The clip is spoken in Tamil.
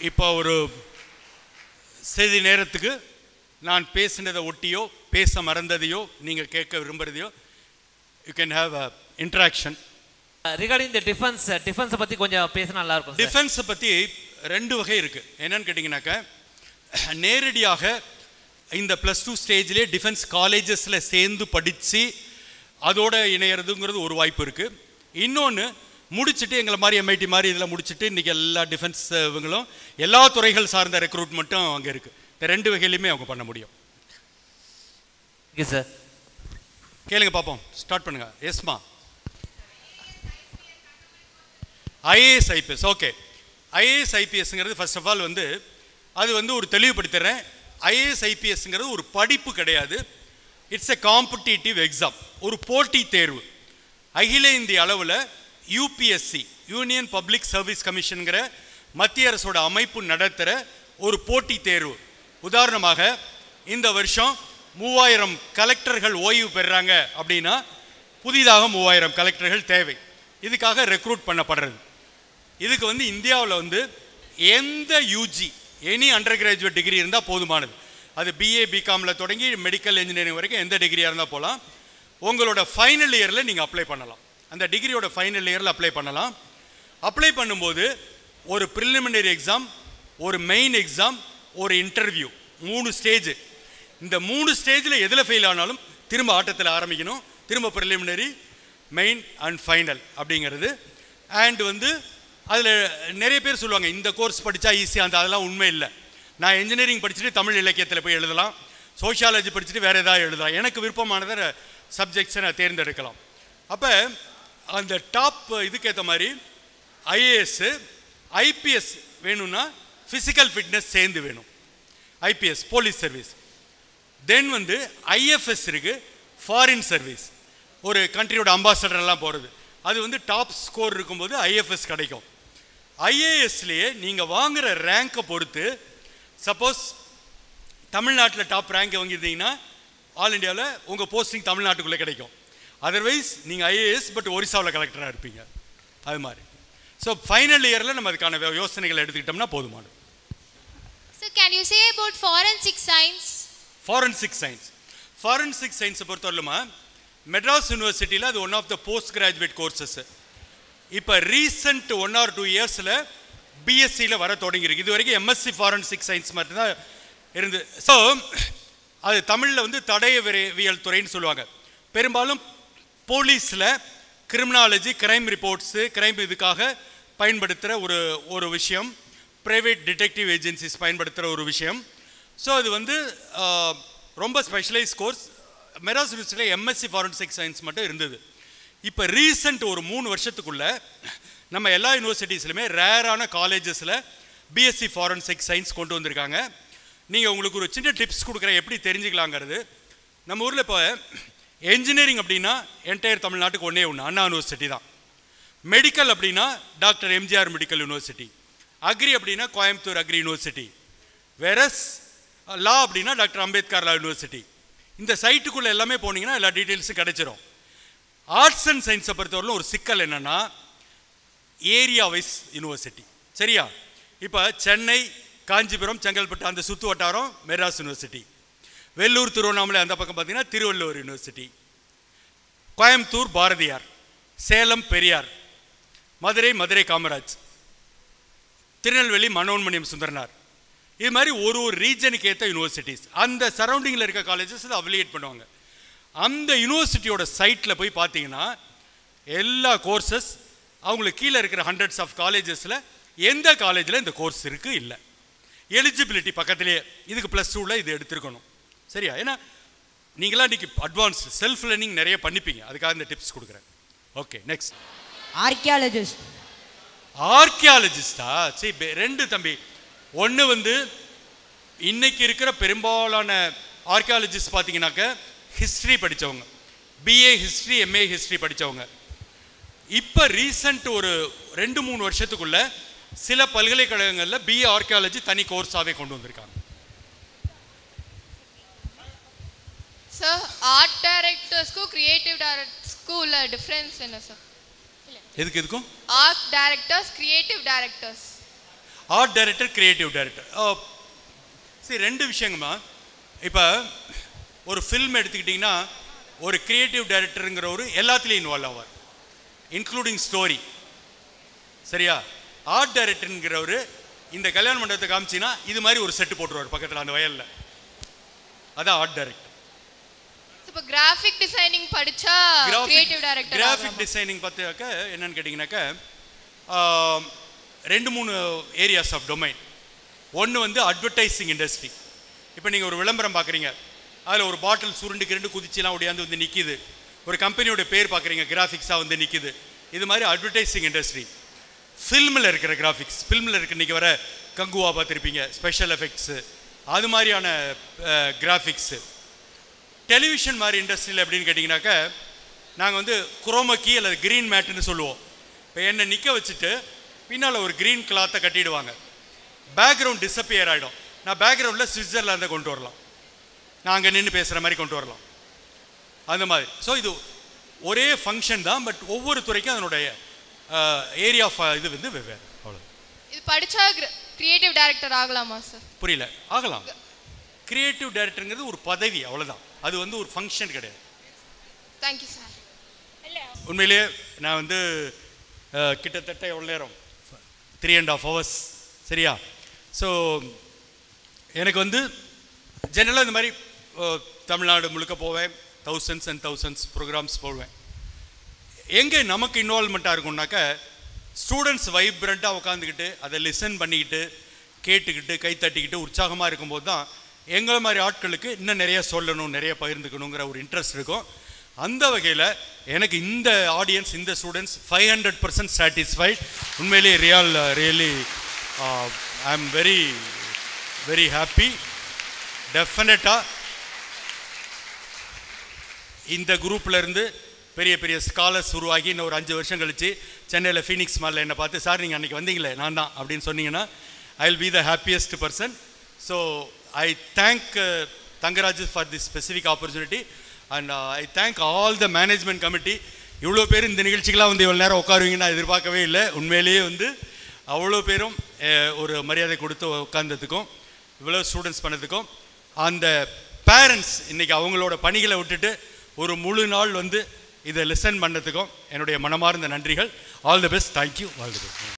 இப்போ ஒரு செய்தி நேரத்துக்கு நான் பேசினதை ஒட்டியோ பேச மறந்ததையோ நீங்கள் கேட்க விரும்புகிறதையோ you can have a interaction. Regarding the டிஃபென்ஸை பற்றி கொஞ்சம் பேசினா நல்லா இருக்கும். டிஃபென்ஸை பற்றி ரெண்டு வகை இருக்குது. என்னன்னு கேட்டிங்கனாக்கா, நேரடியாக இந்த +2 ஸ்டேஜ்லேயே டிஃபென்ஸ் காலேஜஸில் சேர்ந்து படித்து அதோட இணையிறதுங்கிறது ஒரு வாய்ப்பு இருக்குது. இன்னொன்று முடிச்சுட்டு எங்களை மாதிரி MIT மாதிரி இதில் முடிச்சுட்டு இன்றைக்கி எல்லா டிஃபென்ஸ் இவங்களும் எல்லா துறைகள் சார்ந்த ரெக்ரூட்மெண்ட்டும் அங்கே இருக்குது. இந்த ரெண்டு வகையிலுமே அவங்க பண்ண முடியும். ஓகே சார், கேளுங்க பார்ப்போம். ஸ்டார்ட் பண்ணுங்க. எஸ்மா. IAS IPS. ஓகே, IAS IPSங்கிறது ஃபர்ஸ்ட் ஆஃப் ஆல் அது ஒரு தெளிவுபடுத்துகிறேன். IAS IPSங்கிறது ஒரு படிப்பு கிடையாது. இட்ஸ் எ காம்படிட்டிவ் எக்ஸாம், ஒரு போட்டி தேர்வு. அகில இந்திய அளவில் UPSC யூனியன் பப்ளிக் சர்வீஸ் கமிஷனுங்கிற மத்திய அரசோட அமைப்பு நடத்துகிற ஒரு போட்டி தேர்வு. உதாரணமாக இந்த வருஷம் 3000 கலெக்டர்கள் ஓய்வு பெறுறாங்க அப்படின்னா புதிதாக 3000 கலெக்டர்கள் தேவை. இதுக்காக ரெக்ரூட் பண்ணப்படுறது. இதுக்கு இந்தியாவில் எந்த UG any under graduate degree இருந்தால் போதுமானது. அது BA BComல தொடங்கி மெடிக்கல் இன்ஜினியரிங் வரைக்கும் எந்த டிகிரியாக இருந்தால் போகலாம். உங்களோட ஃபைனல் இயரில் நீங்கள் அப்ளை பண்ணலாம். அந்த டிகிரியோட ஃபைனல் இயரில் அப்ளை பண்ணலாம். அப்ளை பண்ணும்போது ஒரு ப்ரிலிமினரி எக்ஸாம், ஒரு மெயின் எக்ஸாம், ஒரு இன்டர்வியூ, 3 ஸ்டேஜ். இந்த 3 ஸ்டேஜில் எதில் ஃபெயில் ஆனாலும் திரும்ப ஆட்டத்தில் ஆரம்பிக்கணும். திரும்ப ப்ரிலிமினரி, மெயின் அண்ட் ஃபைனல் அப்படிங்கிறது. அண்ட் அதில் நிறைய பேர் சொல்லுவாங்க இந்த கோர்ஸ் படித்தா ஈஸியாக, அதெல்லாம் உண்மை இல்லை. நான் இன்ஜினியரிங் படிச்சுட்டு தமிழ் இலக்கியத்தில் போய் எழுதலாம், சோஷியாலஜி படிச்சுட்டு வேறு ஏதாவது எழுதலாம், எனக்கு விருப்பமானதை சப்ஜெக்ட்ஸை நான் தேர்ந்தெடுக்கலாம். அப்போ அந்த டாப் இதுக்கேற்ற மாதிரி IAS IPS வேணும்னா ஃபிசிக்கல் ஃபிட்னஸ் சேர்ந்து வேணும். IPS police service. Then IFS இருக்குது, ஃபாரின் சர்வீஸ், ஒரு கண்ட்ரியோட அம்பாசடர்லாம் போகிறது. அது டாப் ஸ்கோர் இருக்கும்போது IFS கிடைக்கும். IASலேயே நீங்கள் வாங்குகிற ரேங்கை பொறுத்து, சப்போஸ் தமிழ்நாட்டில் டாப் ரேங்கை வாங்கியிருந்தீங்கன்னா ஆல் இண்டியாவில் உங்கள் போஸ்டிங் தமிழ்நாட்டுக்குள்ளே கிடைக்கும். அதர்வைஸ் நீங்கள் IAS பட் ஒரிசாவில் கலெக்டராக இருப்பீங்க. அது மாதிரி. ஸோ ஃபைனல் இயரில் நம்ம அதுக்கான யோசனைகளை எடுத்துக்கிட்டோம்னா போதுமானது. So can you say about forensic science? Forensic science பொறுத்தவரையிலுமா Madras யூனிவர்சிட்டியில் அது one of the post graduate courses. இப்போ ரீசெண்ட் 1 or 2 இயர்ஸில் BSCயில் வர தொடங்கியிருக்கு. இது வரைக்கும் MSc ஃபாரன்சிக் சயின்ஸ் மட்டும்தான் இருந்து. ஸோ அது தமிழில் தடயவியல் துறைன்னு சொல்லுவாங்க. பெரும்பாலும் போலீஸில் கிரிமினாலஜி, கிரைம் ரிப்போர்ட்ஸு, கிரைம் இதுக்காக பயன்படுத்துகிற ஒரு விஷயம். ப்ரைவேட் டிடெக்டிவ் ஏஜென்சிஸ் பயன்படுத்துகிற ஒரு விஷயம். ஸோ அது ரொம்ப ஸ்பெஷலைஸ் கோர்ஸ். மெட்ராஸ் யூனிவர்சிட்டியில் MSc ஃபாரன்சிக் சயின்ஸ் மட்டும் இருந்தது. இப்போ ரீசெண்ட் ஒரு 3 வருஷத்துக்குள்ளே நம்ம எல்லா யூனிவர்சிட்டிஸ்லையுமே ரேரான காலேஜஸில் BSc ஃபாரன்சிக் சயின்ஸ் கொண்டு வந்திருக்காங்க. நீங்கள் உங்களுக்கு ஒரு சின்ன டிப்ஸ் கொடுக்குறேன் எப்படி தெரிஞ்சுக்கலாங்கிறது. நம்ம ஊரில் இப்போ என்ஜினியரிங் அப்படின்னா என்டையர் தமிழ்நாட்டுக்கு ஒன்றே ஒன்று, அண்ணா யூனிவர்சிட்டி தான். மெடிக்கல் அப்படின்னா doctor MGR medical university. Agri அப்படின்னா Coimbatore agri university. Whereas law அப்படின்னா டாக்டர் அம்பேத்கர் லா யூனிவர்சிட்டி. இந்த சைட்டுக்குள்ளே எல்லாமே போனீங்கன்னா எல்லா டீட்டெயில்ஸும் கிடைச்சிரும். ஆர்ட்ஸ் அண்ட் சயின்ஸை பொறுத்தவரையிலும் ஒரு சிக்கல் என்னென்னா ஏரியா வைஸ் யூனிவர்சிட்டி. சரியா? இப்போ சென்னை, காஞ்சிபுரம், செங்கல்பட்டு அந்த சுற்று வட்டாரம் மெட்ராஸ் யூனிவர்சிட்டி. வெள்ளூர், திருவண்ணாமலை அந்த பக்கம் பார்த்தீங்கன்னா திருவள்ளுவர் யூனிவர்சிட்டி. கோயம்புத்தூர் பாரதியார், சேலம் பெரியார், மதுரை காமராஜ், திருநெல்வேலி மனோன்மணியம் சுந்தரனார். இது மாதிரி ஒரு ரீஜனுக்கு ஏற்ற யூனிவர்சிட்டிஸ், அந்த சரௌண்டிங்கில் இருக்க காலேஜஸ் அதை அஃபிலியேட் பண்ணுவாங்க. அந்த யூனிவர்சிட்டியோட சைட்டில் போய் பார்த்தீங்கன்னா எல்லா கோர்சஸ் அவங்களுக்கு கீழே இருக்கிற ஹண்ட்ரட்ஸ் ஆஃப் காலேஜஸில் எந்த காலேஜில் இந்த கோர்ஸ் இருக்குது இல்லை. எலிஜிபிலிட்டி பக்கத்திலே இதுக்கு +2ல் இது எடுத்துருக்கணும். சரியா? ஏன்னா நீங்களாம் இன்றைக்கி அட்வான்ஸ்டு செல்ஃப் லேர்னிங் நிறைய பண்ணிப்பீங்க. அதுக்காக இந்த டிப்ஸ் கொடுக்குறேன். Okay, next. ஆர்கியாலஜிஸ்டா? சரி, 2 தம்பி. ஒன்று இன்னைக்கு இருக்கிற பெரும்பாலான ஆர்கியாலஜிஸ்ட் பார்த்தீங்கன்னாக்க ஹிஸ்ட்ரி படித்தவங்க, BA ஹிஸ்ட்ரி, MA ஹிஸ்ட்ரி படித்தவங்க. இப்போ ரீசண்ட் ஒரு 2-3 வருஷத்துக்குள்ள சில பல்கலைக்கழகங்களில் BA ஆர்கியாலஜி தனி கோர்ஸாகவே கொண்டு வந்திருக்காங்க. Sir, art directors को creative directors को उल्ला difference है ना sir? எதுக்கும்? Art directors, creative directors. Art director, creative director. சரி, ரெண்டு விஷயங்கம்மா. இப்போ ஒரு ஃபில்ம் எடுத்துக்கிட்டிங்கன்னா ஒரு கிரியேட்டிவ் டைரக்டருங்கிறவர் எல்லாத்துலேயும் இன்வால்வ் ஆவார், இன்க்ளூடிங் ஸ்டோரி. சரியா? ஆர்ட் டைரக்டருங்கிறவர் இந்த கல்யாண மண்டபத்தை காமிச்சின்னா இது மாதிரி ஒரு செட்டு போட்டுருவார் பக்கத்தில் அந்த வயலில். அதான் ஆர்ட் டைரக்டர். இப்போ கிராஃபிக் டிசைனிங் படிச்சா கிரியேட்டிவ் டைரக்டர். கிராஃபிக் டிசைனிங் பார்த்தாக்க என்னன்னு கேட்டிங்கனாக்கா 2-3 ஏரியாஸ் ஆஃப் டொமைன். ஒன்று வந்து அட்வர்டைசிங் இண்டஸ்ட்ரி. இப்போ நீங்கள் ஒரு விளம்பரம் பார்க்குறீங்க, அதில் ஒரு பாட்டில் சுருண்டு குதிச்சுலாம் ஒடியாந்து வந்து நிற்கிது, ஒரு கம்பெனியோட பேர் பார்க்குறீங்க, கிராஃபிக்ஸாக வந்து நிற்கிது. இது மாதிரி அட்வர்டைசிங் இண்டஸ்ட்ரி. ஃபில்மில் இருக்கிற கிராஃபிக்ஸ், ஃபில்மில் இருக்க இன்றைக்கி வர கங்குவா பார்த்துருப்பீங்க, ஸ்பெஷல் எஃபெக்ட்ஸு, அது மாதிரியான கிராஃபிக்ஸு. டெலிவிஷன் மாதிரி இண்டஸ்ட்ரியில் எப்படின்னு கேட்டிங்கனாக்கா நாங்கள் வந்து குரோமக்கி அல்லது க்ரீன் மேட்டுன்னு சொல்லுவோம். இப்போ என்னை நிற்க வச்சுட்டு பின்னால் ஒரு க்ரீன் கிளாத்தை கட்டிடுவாங்க, பேக்ரவுண்ட் டிஸப்பியர் ஆகிடும். நான் பேக்ரவுண்டில் சுவிட்சர்லாந்தை கொண்டு வரலாம், நான் அங்கே நின்று பேசுகிற மாதிரி கொண்டு வரலாம், அந்த மாதிரி. ஸோ இது ஒரே ஃபங்க்ஷன் தான், பட் ஒவ்வொரு துறைக்கும் அதனுடைய ஏரியா ஆஃப் இது வந்து வெவ்வேறு. அவ்வளோ. இது படித்தா கிரியேட்டிவ் டைரக்டர் ஆகலாமா சார்? புரியல. ஆகலாம். கிரியேட்டிவ் டைரக்டருங்கிறது ஒரு பதவி, அவ்வளோதான். அது வந்து ஒரு ஃபங்க்ஷன் கிடையாது. Thank you sir. உண்மையிலேயே நான் வந்து கிட்டத்தட்ட எவ்வளோ நேரம், 3.5 hours. சரியா? ஸோ எனக்கு வந்து ஜெனரலாக இந்த மாதிரி தமிழ்நாடு முழுக்க போவேன், thousands and thousands ப்ரோக்ராம்ஸ் போடுவேன். எங்கே நமக்கு இன்வால்மெண்ட்டாக இருக்கும்னாக்கா ஸ்டூடெண்ட்ஸ் வைப்ரண்ட்டாக உட்காந்துக்கிட்டு அதை லிசன் பண்ணிக்கிட்டு கேட்டுக்கிட்டு கை தட்டிக்கிட்டு உற்சாகமாக இருக்கும்போது தான் எங்களை மாதிரி ஆட்களுக்கு இன்னும் நிறைய சொல்லணும், நிறைய பகிர்ந்துக்கணுங்கிற ஒரு இன்ட்ரெஸ்ட் இருக்கும். அந்த வகையில் எனக்கு இந்த ஆடியன்ஸ், இந்த ஸ்டூடெண்ட்ஸ் 500% சாட்டிஸ்ஃபைட். உண்மையிலேயே really I am very very happy. டெஃபினட்டாக இந்த குரூப்லேருந்து பெரிய பெரிய ஸ்காலர்ஸ் உருவாகி இன்னும் ஒரு 5 வருஷம் கழித்து சென்னையில் ஃபீனிக்ஸ் மாலில் என்னை பார்த்து, சார் நீங்கள் அன்றைக்கி வந்தீங்களே நான் தான் அப்படின்னு சொன்னீங்கன்னா I will be the happiest person. So I thank Thangaraj for this specific opportunity and I thank all the management committee. இவ்வளோ பேர் இந்த நிகழ்ச்சிக்கெலாம் வந்து இவ்வளோ நேரம் உட்காருவீங்கன்னு நான் எதிர்பார்க்கவே இல்லை. உண்மையிலேயே வந்து அவ்வளோ பேரும் ஒரு மரியாதை கொடுத்து உட்கார்ந்ததுக்கும் இவ்வளோ ஸ்டூடெண்ட்ஸ் பண்ணதுக்கும், அந்த பேரண்ட்ஸ் இன்றைக்கி அவங்களோட பணிகளை விட்டுட்டு ஒரு முழு நாள் வந்து இதை லிசன் பண்ணதுக்கும் என்னுடைய மனமார்ந்த நன்றிகள். All the best. Thank you. All the best.